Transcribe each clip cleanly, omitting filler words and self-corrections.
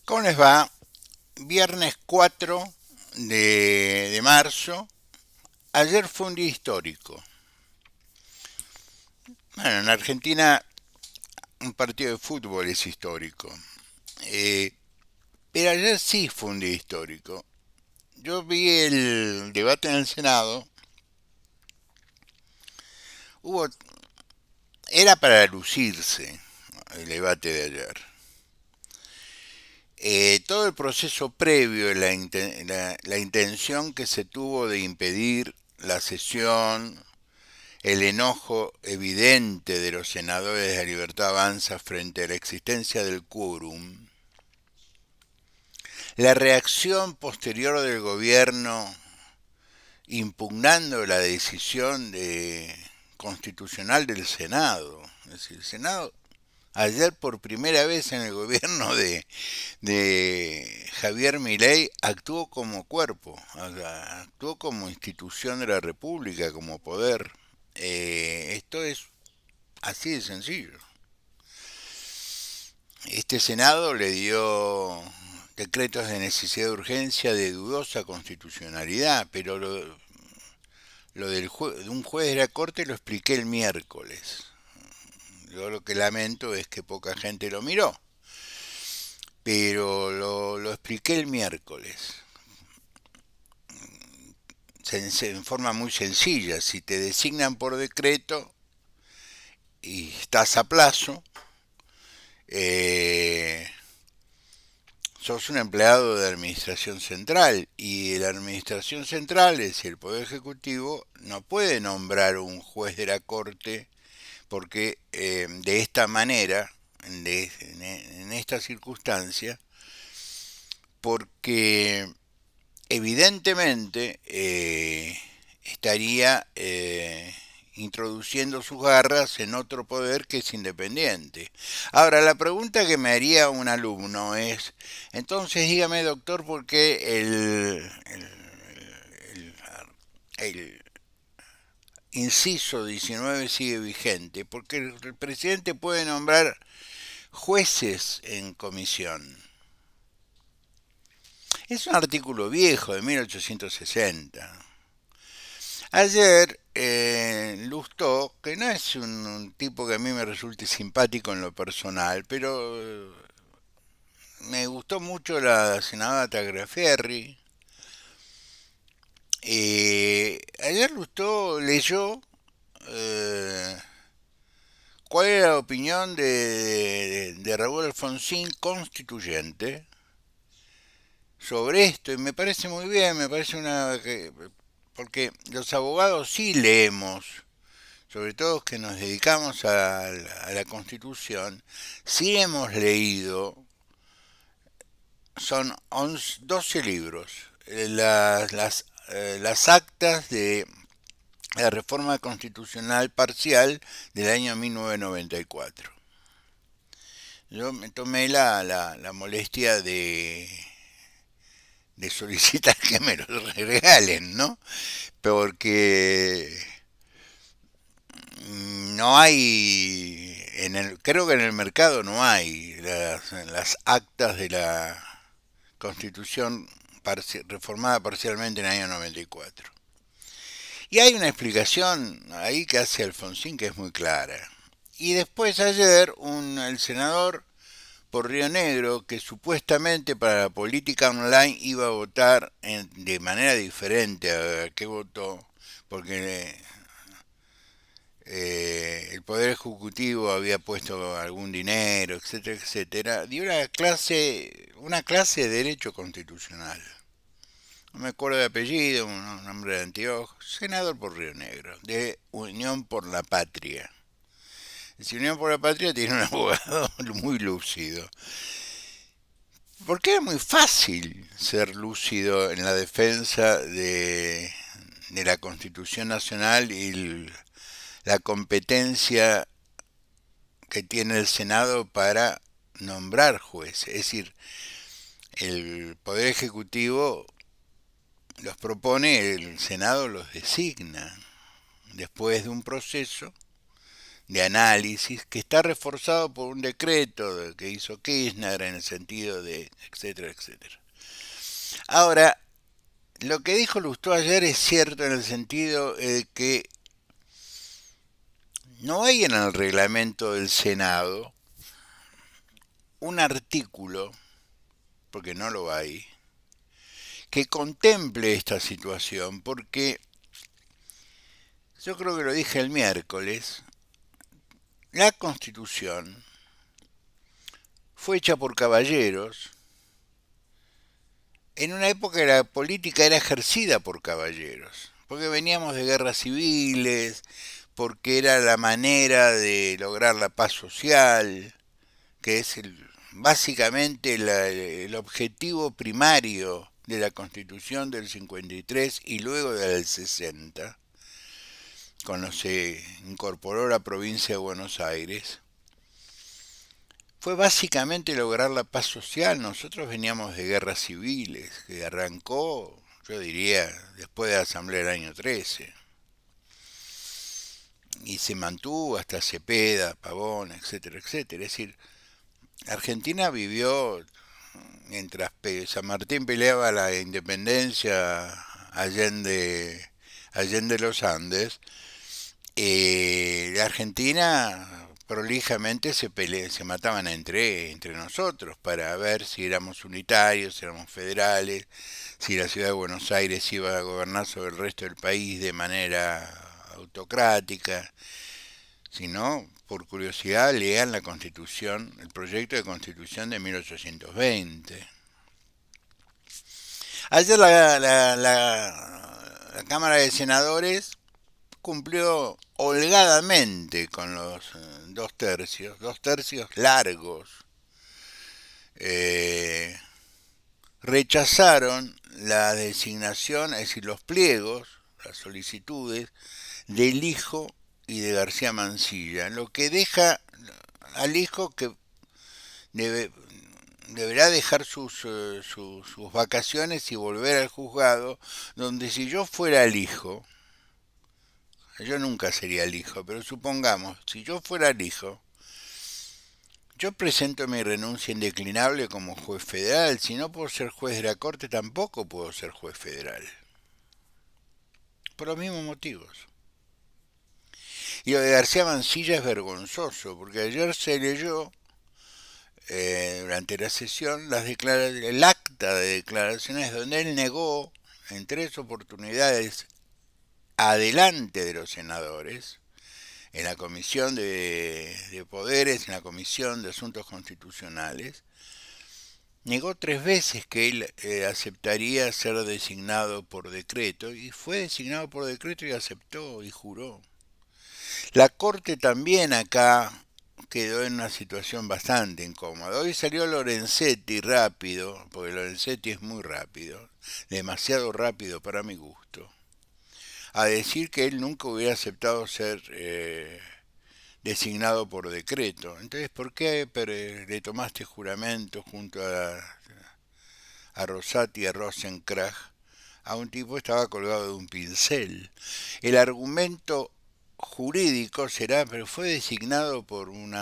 ¿Cómo les va? Viernes 4 de marzo. Ayer fue un día histórico. Bueno, en Argentina un partido de fútbol es histórico. Eh, pero ayer sí fue un día histórico. Yo vi el debate en el Senado. Hubo, era para lucirse el debate de ayer. Todo el proceso previo, la intención que se tuvo de impedir la sesión, el enojo evidente de los senadores de la Libertad Avanza frente a la existencia del quórum, la reacción posterior del gobierno impugnando la decisión constitucional del Senado. Es decir, el Senado ayer por primera vez en el gobierno de Javier Milei actuó como cuerpo, actuó como institución de la República, como poder. Esto es así de sencillo. Este Senado le dio decretos de necesidad de urgencia de dudosa constitucionalidad, pero de un juez de la Corte lo expliqué el miércoles. Yo lo que lamento es que poca gente lo miró, pero lo expliqué el miércoles. En forma muy sencilla, si te designan por decreto y estás a plazo, eh, sos un empleado de administración central y la administración central, es decir, el Poder Ejecutivo, no puede nombrar un juez de la Corte porque de esta manera, en esta circunstancia, porque evidentemente estaría introduciendo sus garras en otro poder que es independiente. Ahora, la pregunta que me haría un alumno es, entonces dígame doctor, ¿por qué el inciso 19 sigue vigente? Porque el presidente puede nombrar jueces en comisión. Es un artículo viejo de 1860. Ayer, Lustó, que no es un tipo que a mí me resulte simpático en lo personal, pero me gustó mucho la senadora Tagliaferri. Ayer Lustó leyó eh, cuál era la opinión de Raúl Alfonsín, constituyente, sobre esto, y me parece muy bien, me parece porque los abogados sí leemos, sobre todo que nos dedicamos a la Constitución, sí hemos leído, son 12 libros, las actas de la reforma constitucional parcial del año 1994. Yo me tomé la molestia de solicitar que me los regalen, ¿no? Porque no hay, creo que en el mercado no hay las actas de la Constitución reformada parcialmente en el año 94. Y hay una explicación ahí que hace Alfonsín que es muy clara. Y después ayer el senador por Río Negro, que supuestamente para la política online iba a votar de manera diferente a qué votó, porque el Poder Ejecutivo había puesto algún dinero, etcétera, etcétera, dio una clase de derecho constitucional. No me acuerdo de apellido, un hombre de anteojos, senador por Río Negro, de Unión por la Patria. Si Unión por la Patria tiene un abogado muy lúcido. Porque es muy fácil ser lúcido en la defensa de la Constitución Nacional y la competencia que tiene el Senado para nombrar jueces. Es decir, el Poder Ejecutivo los propone, el Senado los designa después de un proceso de análisis que está reforzado por un decreto que hizo Kirchner en el sentido de etcétera, etcétera. Ahora, lo que dijo Lustó ayer es cierto en el sentido de que no hay en el reglamento del Senado un artículo, porque no lo hay, que contemple esta situación, porque yo creo que lo dije el miércoles, la Constitución fue hecha por caballeros en una época que la política era ejercida por caballeros, porque veníamos de guerras civiles, porque era la manera de lograr la paz social, que es básicamente el objetivo primario de la Constitución del 53 y luego del 60, cuando se incorporó la provincia de Buenos Aires. Fue básicamente lograr la paz social. Nosotros veníamos de guerras civiles, que arrancó, yo diría, después de la Asamblea del año 13. Y se mantuvo hasta Cepeda, Pavón, etcétera, etcétera. Es decir, Argentina vivió, mientras San Martín peleaba la independencia allende los Andes, la Argentina prolijamente se mataban entre nosotros para ver si éramos unitarios, si éramos federales, si la ciudad de Buenos Aires iba a gobernar sobre el resto del país de manera autocrática. Si no, por curiosidad, lean la Constitución, el proyecto de Constitución de 1820. Ayer la Cámara de Senadores cumplió holgadamente con los dos tercios largos. Eh, Rechazaron la designación, es decir, los pliegos, las solicitudes del hijo y de García Mansilla, lo que deja al hijo que debe, deberá dejar sus vacaciones y volver al juzgado, donde si yo fuera el hijo, yo nunca sería el hijo, pero supongamos, si yo fuera el hijo, yo presento mi renuncia indeclinable como juez federal. Si no puedo ser juez de la Corte, tampoco puedo ser juez federal. Por los mismos motivos. Y lo de García Mansilla es vergonzoso, porque ayer se leyó durante la sesión el acta de declaraciones donde él negó en 3 oportunidades adelante de los senadores, en la Comisión de Poderes, en la Comisión de Asuntos Constitucionales, negó 3 veces que él aceptaría ser designado por decreto, y fue designado por decreto y aceptó y juró. La Corte también acá quedó en una situación bastante incómoda. Hoy salió Lorenzetti rápido, porque Lorenzetti es muy rápido, demasiado rápido para mi gusto, a decir que él nunca hubiera aceptado ser designado por decreto. Entonces, ¿por qué le tomaste juramento junto a Rosati y a Rosenkrantz a un tipo que estaba colgado de un pincel? El argumento jurídico será, pero fue designado por un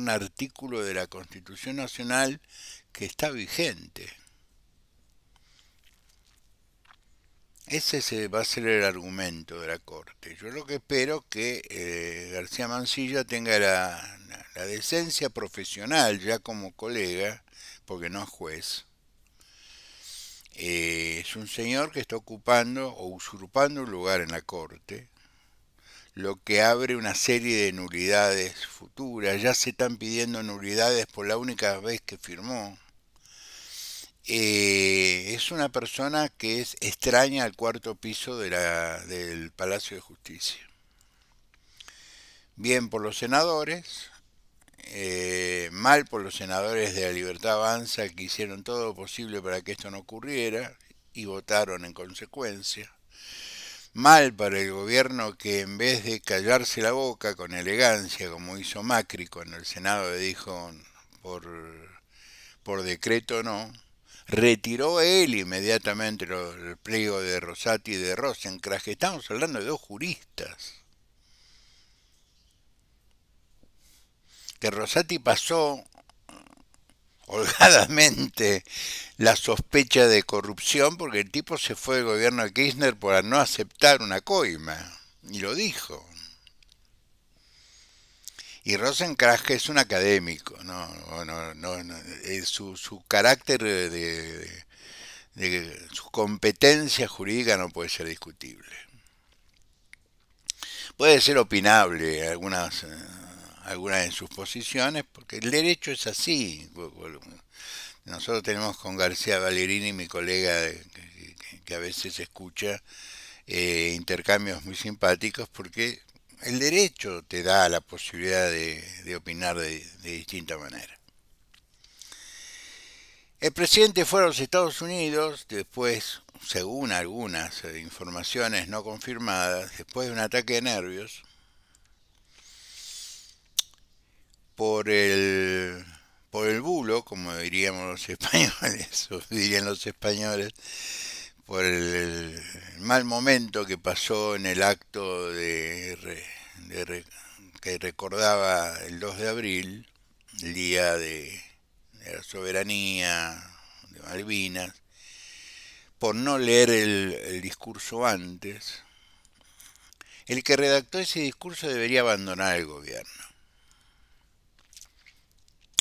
artículo de la Constitución Nacional que está vigente. Ese va a ser el argumento de la Corte. Yo lo que espero que García Mansilla tenga la decencia profesional ya como colega, porque no es juez. Es un señor que está ocupando o usurpando un lugar en la Corte, lo que abre una serie de nulidades futuras. Ya se están pidiendo nulidades por la única vez que firmó. Es una persona que es extraña al cuarto piso del Palacio de Justicia. Bien por los senadores, mal por los senadores de la Libertad Avanza, que hicieron todo lo posible para que esto no ocurriera y votaron en consecuencia. Mal para el gobierno, que en vez de callarse la boca con elegancia, como hizo Macri cuando el Senado le dijo por, por decreto no, retiró él inmediatamente el pliego de Rosati y de Rosenkrantz, que estamos hablando de 2 juristas. que Rosati pasó holgadamente la sospecha de corrupción porque el tipo se fue del gobierno de Kirchner por no aceptar una coima, y lo dijo. Y Rosenkrantz es un académico, su carácter su competencia jurídica no puede ser discutible. Puede ser opinable algunas de sus posiciones, porque el derecho es así. Nosotros tenemos con García Valerini, mi colega que a veces escucha, intercambios muy simpáticos, porque el derecho te da la posibilidad de opinar de distinta manera. El presidente fue a los Estados Unidos después, según algunas informaciones no confirmadas, después de un ataque de nervios, por el, por el bulo, como diríamos los españoles, o dirían los españoles, por el mal momento que pasó en el acto que recordaba el 2 de abril, el día de la soberanía de Malvinas, por no leer el discurso antes. El que redactó ese discurso debería abandonar el gobierno,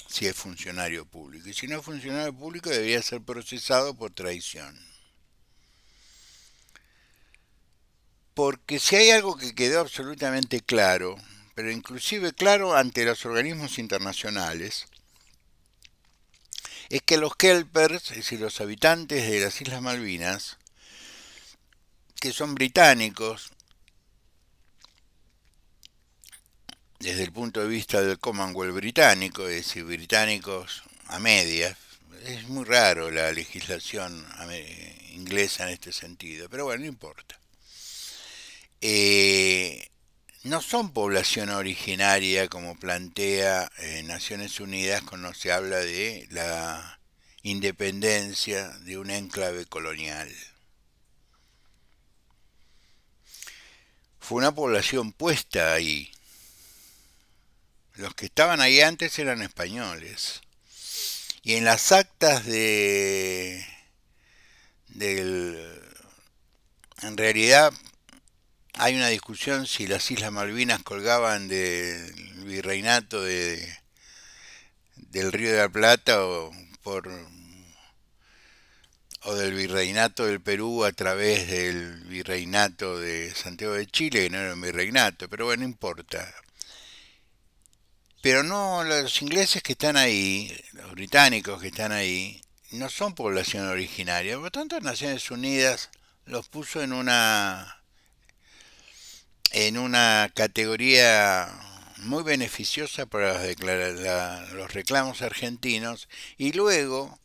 si es funcionario público. Y si no es funcionario público, debería ser procesado por traición. Porque si hay algo que quedó absolutamente claro, pero inclusive claro ante los organismos internacionales, es que los kelpers, es decir, los habitantes de las Islas Malvinas, que son británicos, desde el punto de vista del Commonwealth británico, es decir, británicos a medias, es muy raro la legislación inglesa en este sentido, pero bueno, no importa. No son población originaria como plantea Naciones Unidas cuando se habla de la independencia de un enclave colonial. Fue una población puesta ahí. Los que estaban ahí antes eran españoles. Y en las actas del... En realidad hay una discusión si las Islas Malvinas colgaban del virreinato del Río de la Plata o del virreinato del Perú a través del virreinato de Santiago de Chile, que no era un virreinato, pero bueno, no importa. Pero no, los ingleses que están ahí, los británicos que están ahí, no son población originaria. Por lo tanto, Naciones Unidas los puso en una categoría muy beneficiosa para los reclamos argentinos, y luego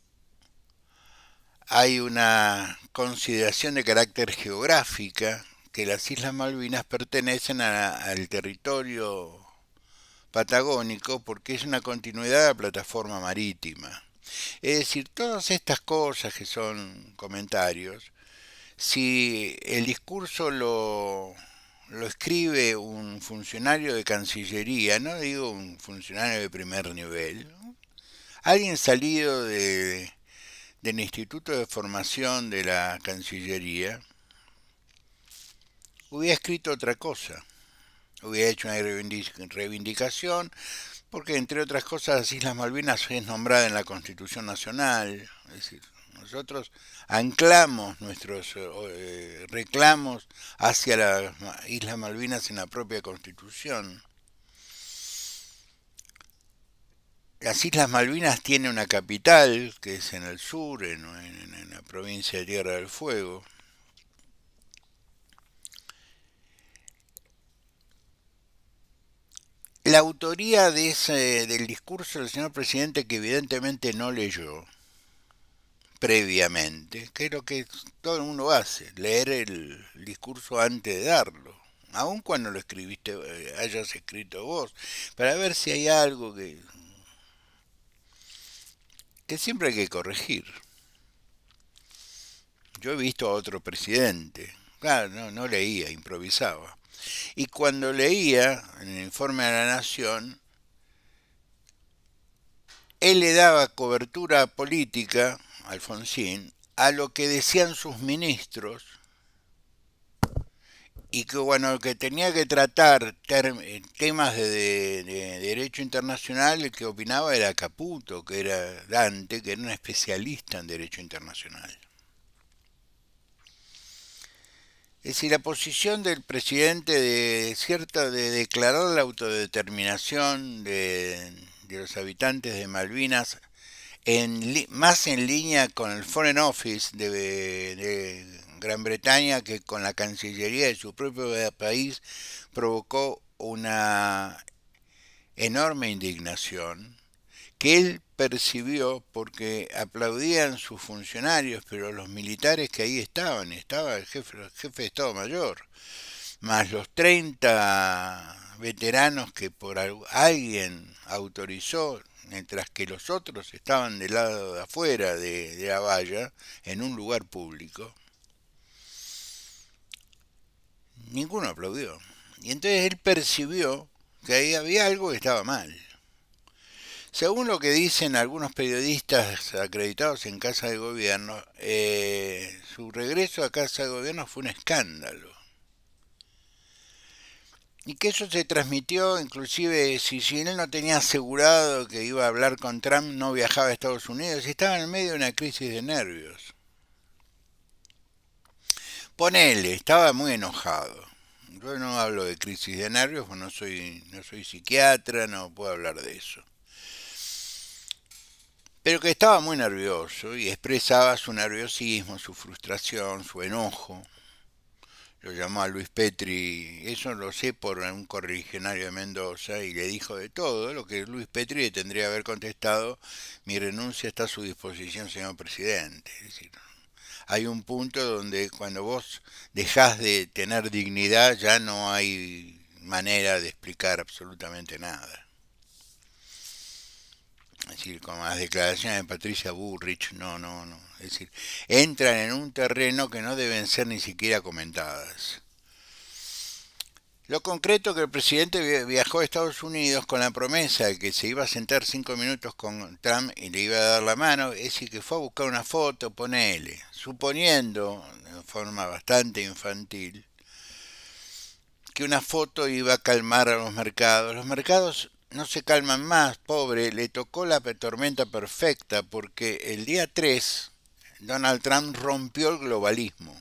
hay una consideración de carácter geográfica que las Islas Malvinas pertenecen al territorio patagónico porque es una continuidad de la plataforma marítima. Es decir, todas estas cosas que son comentarios, si el discurso lo escribe un funcionario de Cancillería, no digo un funcionario de primer nivel, ¿no? Alguien salido del Instituto de Formación de la Cancillería, hubiera escrito otra cosa, hubiera hecho una reivindicación, porque entre otras cosas las Islas Malvinas es nombrada en la Constitución Nacional, es decir, nosotros anclamos nuestros reclamos hacia las Islas Malvinas en la propia Constitución. Las Islas Malvinas tienen una capital, que es en el sur, en la provincia de Tierra del Fuego. La autoría del discurso del señor presidente, que evidentemente no leyó previamente, que es lo que todo el mundo hace, leer el discurso antes de darlo, aun cuando lo escribiste, hayas escrito vos, para ver si hay algo que siempre hay que corregir. Yo he visto a otro presidente, claro, no leía, improvisaba. Y cuando leía en el informe de la Nación, él le daba cobertura política, Alfonsín, a lo que decían sus ministros y que bueno, que tenía que tratar temas de derecho internacional, el que opinaba era Caputo, que era Dante, que era un especialista en derecho internacional. Es decir, la posición del presidente de declarar la autodeterminación de los habitantes de Malvinas más en línea con el Foreign Office de Gran Bretaña que con la Cancillería de su propio país, provocó una enorme indignación que él percibió porque aplaudían sus funcionarios, pero los militares que ahí estaba el jefe de Estado Mayor, más los 30 veteranos que por alguien autorizó, mientras que los otros estaban del lado de afuera de la valla, en un lugar público, ninguno aplaudió. Y entonces él percibió que ahí había algo que estaba mal. Según lo que dicen algunos periodistas acreditados en Casa de Gobierno, su regreso a Casa de Gobierno fue un escándalo. Y que eso se transmitió, inclusive si él no tenía asegurado que iba a hablar con Trump, no viajaba a Estados Unidos y estaba en medio de una crisis de nervios. Ponele, estaba muy enojado. Yo no hablo de crisis de nervios, porque no soy psiquiatra, no puedo hablar de eso. Pero que estaba muy nervioso y expresaba su nerviosismo, su frustración, su enojo. Lo llamó a Luis Petri, eso lo sé por un correligionario de Mendoza, y le dijo de todo, lo que Luis Petri le tendría que haber contestado: mi renuncia está a su disposición, señor presidente. Es decir, hay un punto donde cuando vos dejás de tener dignidad ya no hay manera de explicar absolutamente nada. Es decir, como las declaraciones de Patricia Bullrich, no. Es decir, entran en un terreno que no deben ser ni siquiera comentadas. Lo concreto que el presidente viajó a Estados Unidos con la promesa de que se iba a sentar 5 minutos con Trump y le iba a dar la mano, es decir, que fue a buscar una foto, ponele, suponiendo, de forma bastante infantil, que una foto iba a calmar a los mercados. Los mercados no se calman más, pobre, le tocó la tormenta perfecta porque el día 3 Donald Trump rompió el globalismo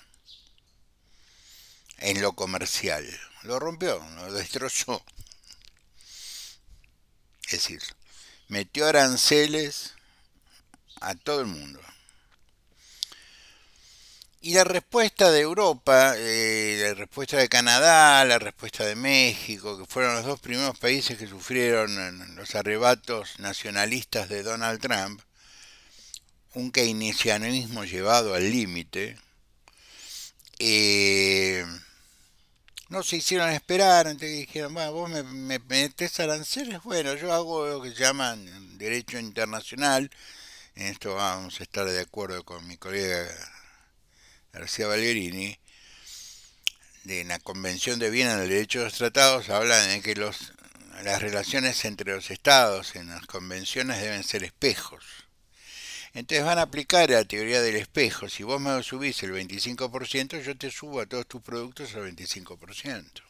en lo comercial. Lo rompió, lo destrozó. Es decir, metió aranceles a todo el mundo. Y la respuesta de Europa, la respuesta de Canadá, la respuesta de México, que fueron los dos primeros países que sufrieron los arrebatos nacionalistas de Donald Trump, un keynesianismo llevado al límite, eh, no se hicieron esperar, entonces dijeron: bueno, vos me metés aranceles, bueno, yo hago lo que llaman derecho internacional. En esto vamos a estar de acuerdo con mi colega García Vallerini. De la Convención de Viena del Derecho de los Tratados hablan de que las relaciones entre los estados en las convenciones deben ser espejos. Entonces van a aplicar la teoría del espejo. Si vos me subís el 25%, yo te subo a todos tus productos al 25%.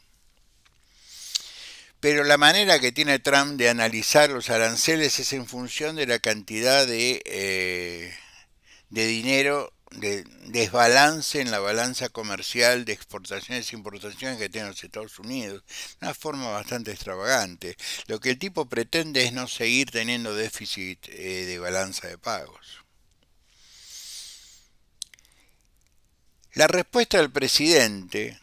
Pero la manera que tiene Trump de analizar los aranceles es en función de la cantidad de dinero, de desbalance en la balanza comercial de exportaciones e importaciones que tienen los Estados Unidos. Una forma bastante extravagante. Lo que el tipo pretende es no seguir teniendo déficit de balanza de pagos. La respuesta del presidente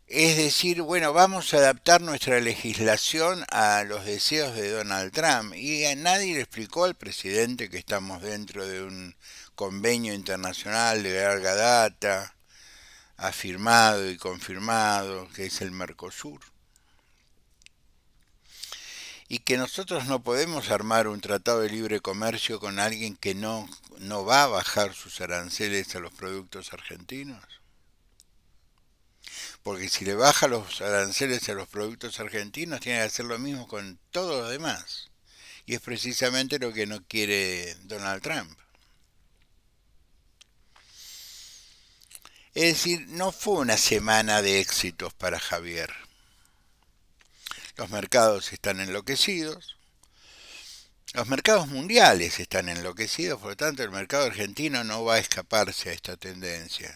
es decir, bueno, vamos a adaptar nuestra legislación a los deseos de Donald Trump. Y a nadie le explicó al presidente que estamos dentro de un convenio internacional de larga data, afirmado y confirmado, que es el Mercosur. Y que nosotros no podemos armar un tratado de libre comercio con alguien que no va a bajar sus aranceles a los productos argentinos. Porque si le baja los aranceles a los productos argentinos, tiene que hacer lo mismo con todos los demás. Y es precisamente lo que no quiere Donald Trump. Es decir, no fue una semana de éxitos para Javier. Los mercados están enloquecidos, los mercados mundiales están enloquecidos, por lo tanto el mercado argentino no va a escaparse a esta tendencia.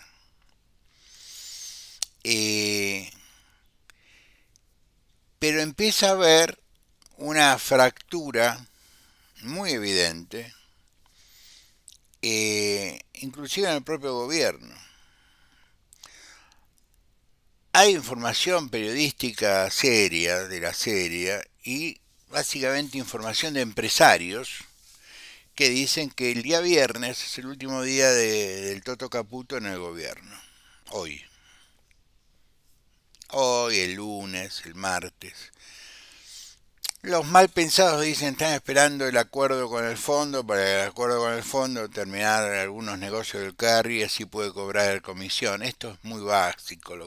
Eh, pero empieza a haber una fractura muy evidente, inclusive en el propio gobierno. Hay información periodística seria, de la seria, y básicamente información de empresarios que dicen que el día viernes es el último día del Toto Caputo en el gobierno. Hoy. Hoy, el lunes, el martes. Los mal pensados dicen están esperando el acuerdo con el fondo para el acuerdo con el fondo terminar algunos negocios del carry y así puede cobrar comisión. Esto es muy básico.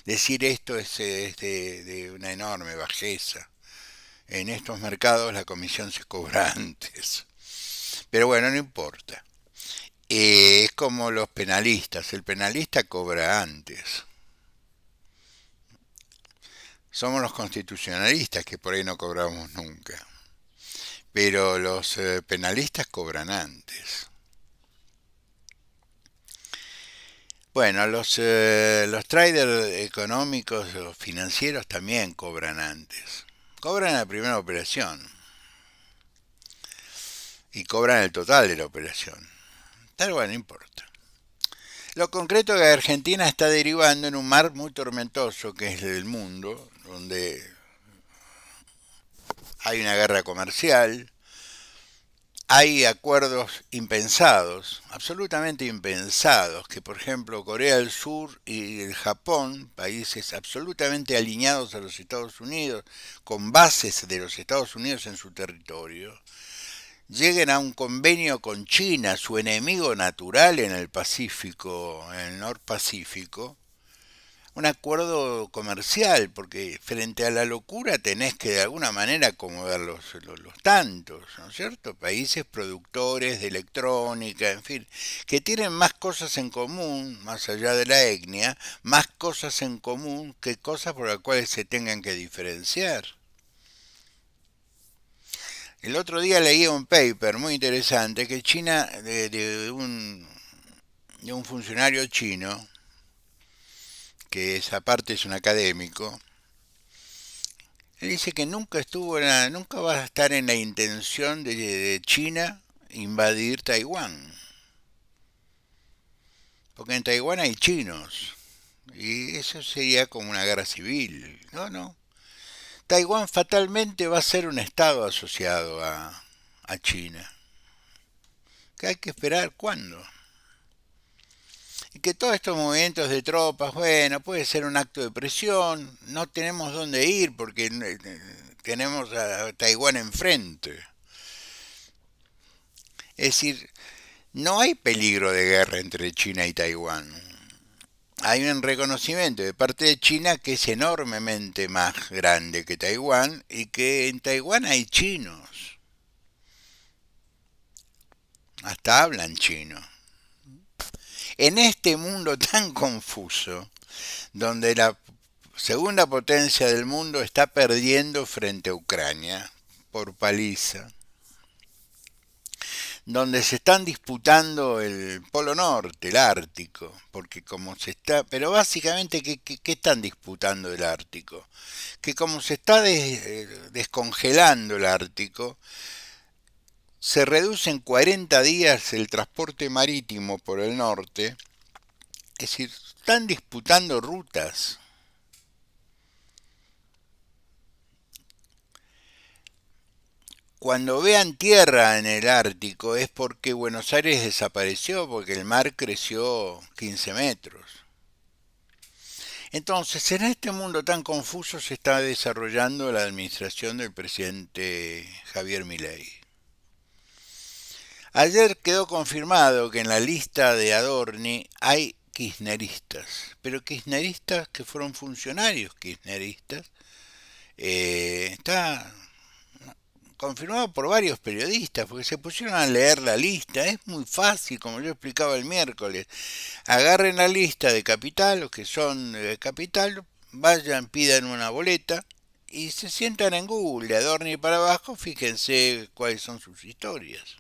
Decir esto es de una enorme bajeza. En estos mercados la comisión se cobra antes. Pero bueno, no importa. Es como los penalistas. El penalista cobra antes. Somos los constitucionalistas que por ahí no cobramos nunca. Pero los penalistas cobran antes. Bueno, los traders económicos o financieros también cobran antes. Cobran la primera operación y cobran el total de la operación. Pero bueno, no importa. Lo concreto es que Argentina está derivando en un mar muy tormentoso que es el mundo, donde hay una guerra comercial, hay acuerdos impensados, absolutamente impensados, que por ejemplo Corea del Sur y el Japón, países absolutamente alineados a los Estados Unidos, con bases de los Estados Unidos en su territorio, lleguen a un convenio con China, su enemigo natural en el Pacífico, en el Norpacífico, un acuerdo comercial, porque frente a la locura tenés que de alguna manera acomodar los tantos, ¿no es cierto? Países productores de electrónica, en fin, que tienen más cosas en común, más allá de la etnia, más cosas en común que cosas por las cuales se tengan que diferenciar. El otro día leí un paper muy interesante que China, de un funcionario chino, que es, aparte es un académico, él dice que nunca va a estar en la intención de China invadir Taiwán, porque en Taiwán hay chinos y eso sería como una guerra civil. No, no. Taiwán fatalmente va a ser un estado asociado a China, que hay que esperar cuándo. Y que todos estos movimientos de tropas, bueno, puede ser un acto de presión, no tenemos dónde ir porque tenemos a Taiwán enfrente. Es decir, no hay peligro de guerra entre China y Taiwán. Hay un reconocimiento de parte de China que es enormemente más grande que Taiwán y que en Taiwán hay chinos. Hasta hablan chino. En este mundo tan confuso, donde la segunda potencia del mundo está perdiendo frente a Ucrania por paliza, donde se están disputando el Polo Norte, el Ártico, porque como se está, pero básicamente, ¿qué están disputando el Ártico? Que como se está descongelando el Ártico, se reduce en 40 días el transporte marítimo por el norte, es decir, están disputando rutas. Cuando vean tierra en el Ártico es porque Buenos Aires desapareció, porque el mar creció 15 metros. Entonces, en este mundo tan confuso se está desarrollando la administración del presidente Javier Milei. Ayer quedó confirmado que en la lista de Adorni hay kirchneristas, pero kirchneristas que fueron funcionarios kirchneristas. Está confirmado por varios periodistas, porque se pusieron a leer la lista. Es muy fácil, como yo explicaba el miércoles. Agarren la lista de Capital, los que son de Capital, vayan, pidan una boleta y se sientan en Google, de Adorni para abajo, fíjense cuáles son sus historias.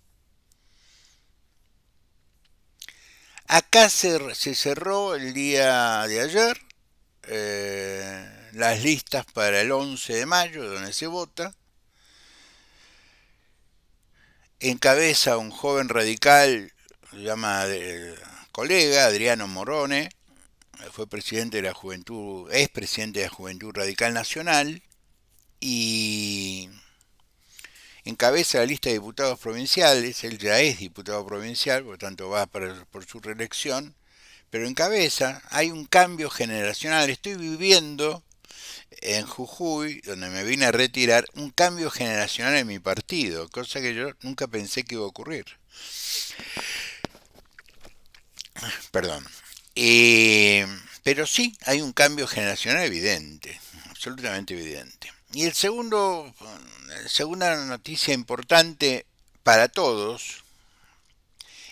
Acá se cerró el día de ayer las listas para el 11 de mayo, donde se vota. Encabeza un joven radical, se llama colega Adriano Morone, fue presidente de la Juventud, es presidente de la Juventud Radical Nacional y encabeza la lista de diputados provinciales. Él ya es diputado provincial, por lo tanto va por su reelección, pero encabeza. Hay un cambio generacional. Estoy viviendo en Jujuy, donde me vine a retirar, un cambio generacional en mi partido, cosa que yo nunca pensé que iba a ocurrir. Perdón. Pero sí, hay un cambio generacional evidente, absolutamente evidente. Y segunda noticia importante para todos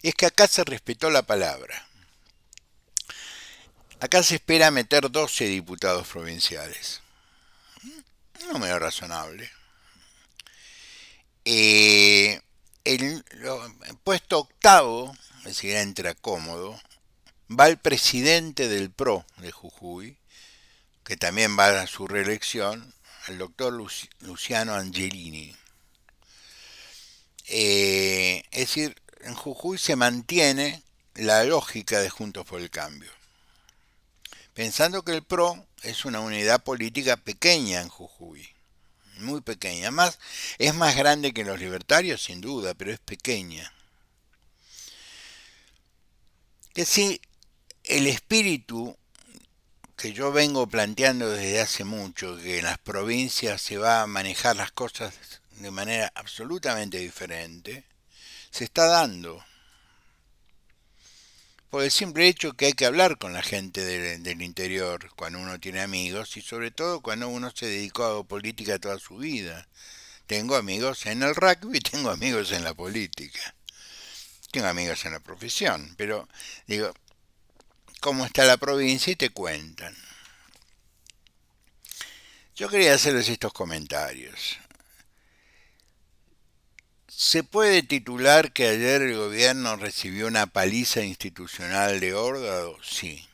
es que acá se respetó la palabra. Acá se espera meter 12 diputados provinciales. Un número razonable. El puesto octavo, es decir, entra cómodo, va el presidente del PRO de Jujuy, que también va a su reelección, el doctor Luciano Angelini. Es decir, en Jujuy se mantiene la lógica de Juntos por el Cambio, pensando que el PRO es una unidad política pequeña en Jujuy, muy pequeña. Más, es más grande que los libertarios, sin duda, pero es pequeña. Que si el espíritu que yo vengo planteando desde hace mucho, que en las provincias se va a manejar las cosas de manera absolutamente diferente, se está dando. Por el simple hecho que hay que hablar con la gente del interior cuando uno tiene amigos y sobre todo cuando uno se dedicó a política toda su vida. Tengo amigos en el rugby, tengo amigos en la política, tengo amigos en la profesión, pero digo, ¿cómo está la provincia? Y te cuentan. Yo quería hacerles estos comentarios. ¿Se puede titular que ayer el gobierno recibió una paliza institucional de Hórgado? Sí.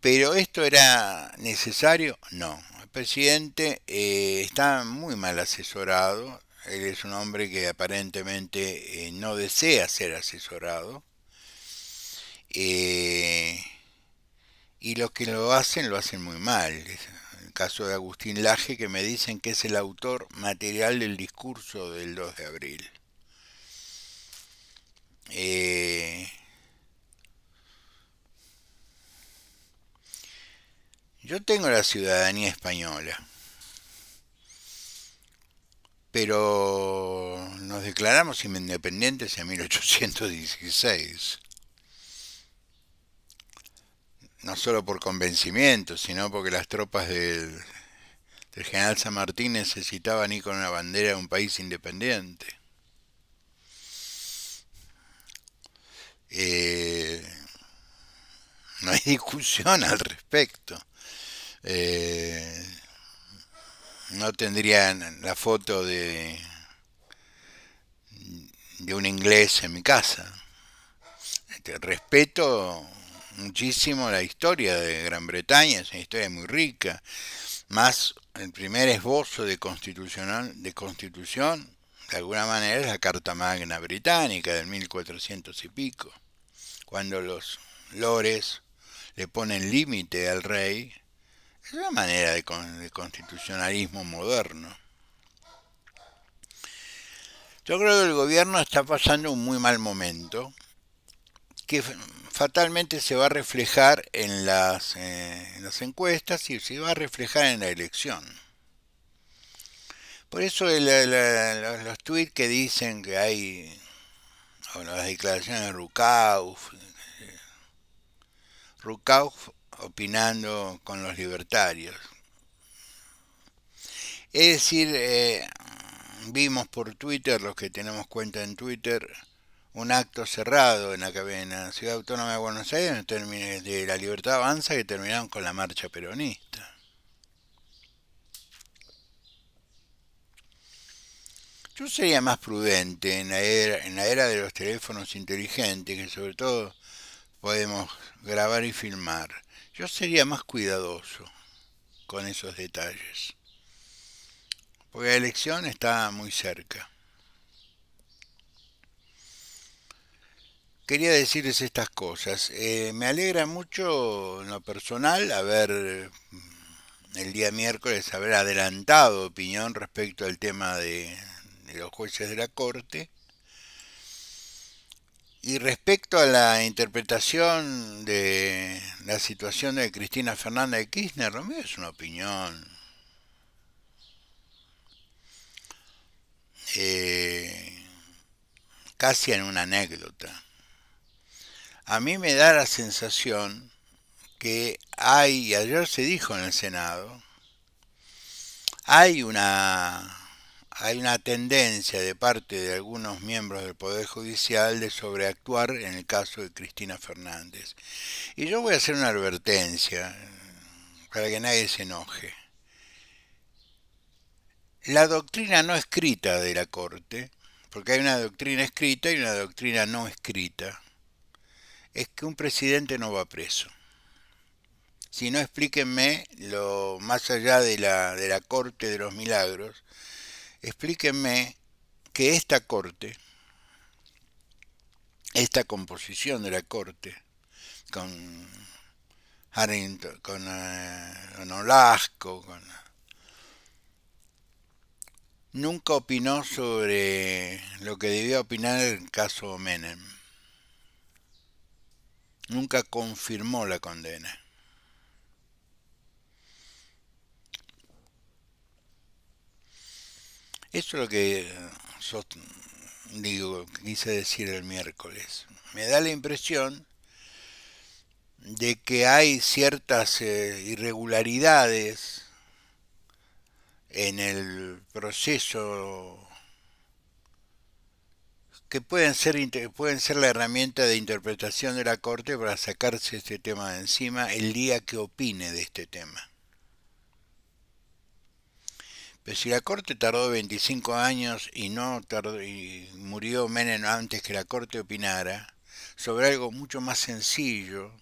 ¿Pero esto era necesario? No. El presidente está muy mal asesorado. Él es un hombre que aparentemente no desea ser asesorado. Eh, y los que lo hacen muy mal. El caso de Agustín Laje, que me dicen que es el autor material del discurso del 2 de abril. Eh, yo tengo la ciudadanía española, pero nos declaramos independientes en 1816. No solo por convencimiento, sino porque las tropas del general San Martín necesitaban ir con una bandera de un país independiente. Eh, no hay discusión al respecto. Eh, no tendrían la foto de un inglés en mi casa. Respeto muchísimo la historia de Gran Bretaña, es una historia muy rica, más el primer esbozo de constitución, de alguna manera es la Carta Magna Británica del 1400 y pico, cuando los lores le ponen límite al rey. Es una manera de constitucionalismo moderno. Yo creo que el gobierno está pasando un muy mal momento, que fatalmente se va a reflejar en las encuestas y se va a reflejar en la elección. Por eso los tweets que dicen que hay, o las declaraciones de Rukauf opinando con los libertarios. Es decir, vimos por Twitter, los que tenemos cuenta en Twitter, un acto cerrado en la Ciudad Autónoma de Buenos Aires de la Libertad Avanza que terminaron con la marcha peronista. Yo sería más prudente en la era de los teléfonos inteligentes, que sobre todo podemos grabar y filmar. Yo sería más cuidadoso con esos detalles, porque la elección está muy cerca. Quería decirles estas cosas. Me alegra mucho en lo personal haber el día miércoles haber adelantado opinión respecto al tema de los jueces de la Corte. Y respecto a la interpretación de la situación de Cristina Fernández de Kirchner, lo mío es una opinión eh, casi en una anécdota. A mí me da la sensación que hay, y ayer se dijo en el Senado, hay una, hay una tendencia de parte de algunos miembros del Poder Judicial de sobreactuar en el caso de Cristina Fernández. Y yo voy a hacer una advertencia para que nadie se enoje. La doctrina no escrita de la Corte, porque hay una doctrina escrita y una doctrina no escrita, es que un presidente no va preso. Si no, explíquenme, lo más allá de la Corte de los Milagros, explíquenme que esta Corte, esta composición de la Corte, con Harrington, con Olasco, nunca opinó sobre lo que debía opinar en el caso Menem. Nunca confirmó la condena. Eso es lo que quise decir el miércoles. Me da la impresión de que hay ciertas irregularidades en el proceso que pueden ser la herramienta de interpretación de la Corte para sacarse este tema de encima el día que opine de este tema. Pero si la Corte tardó 25 años y no tardó, y murió Menem antes que la Corte opinara sobre algo mucho más sencillo,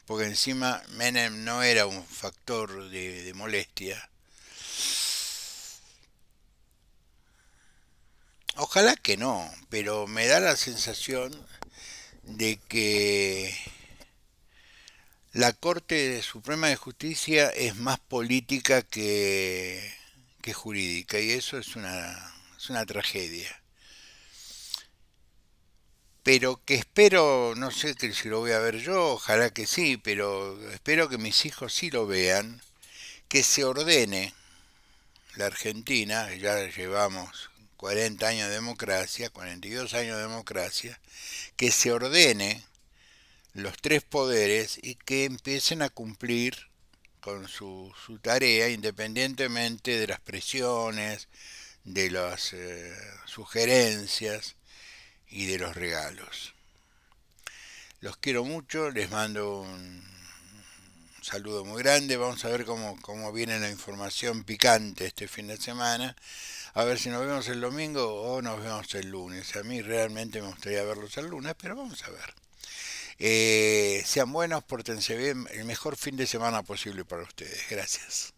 porque encima Menem no era un factor de molestia. Ojalá que no, pero me da la sensación de que la Corte Suprema de Justicia es más política que jurídica y eso es una tragedia. Pero que espero, no sé que si lo voy a ver yo, ojalá que sí, pero espero que mis hijos sí lo vean, que se ordene la Argentina, ya llevamos 40 años de democracia, 42 años de democracia, que se ordene los tres poderes y que empiecen a cumplir con su tarea independientemente de las presiones, de las sugerencias y de los regalos. Los quiero mucho, les mando un saludo muy grande, vamos a ver cómo viene la información picante este fin de semana, a ver si nos vemos el domingo o nos vemos el lunes. A mí realmente me gustaría verlos el lunes, pero vamos a ver. Sean buenos, pórtense bien, el mejor fin de semana posible para ustedes. Gracias.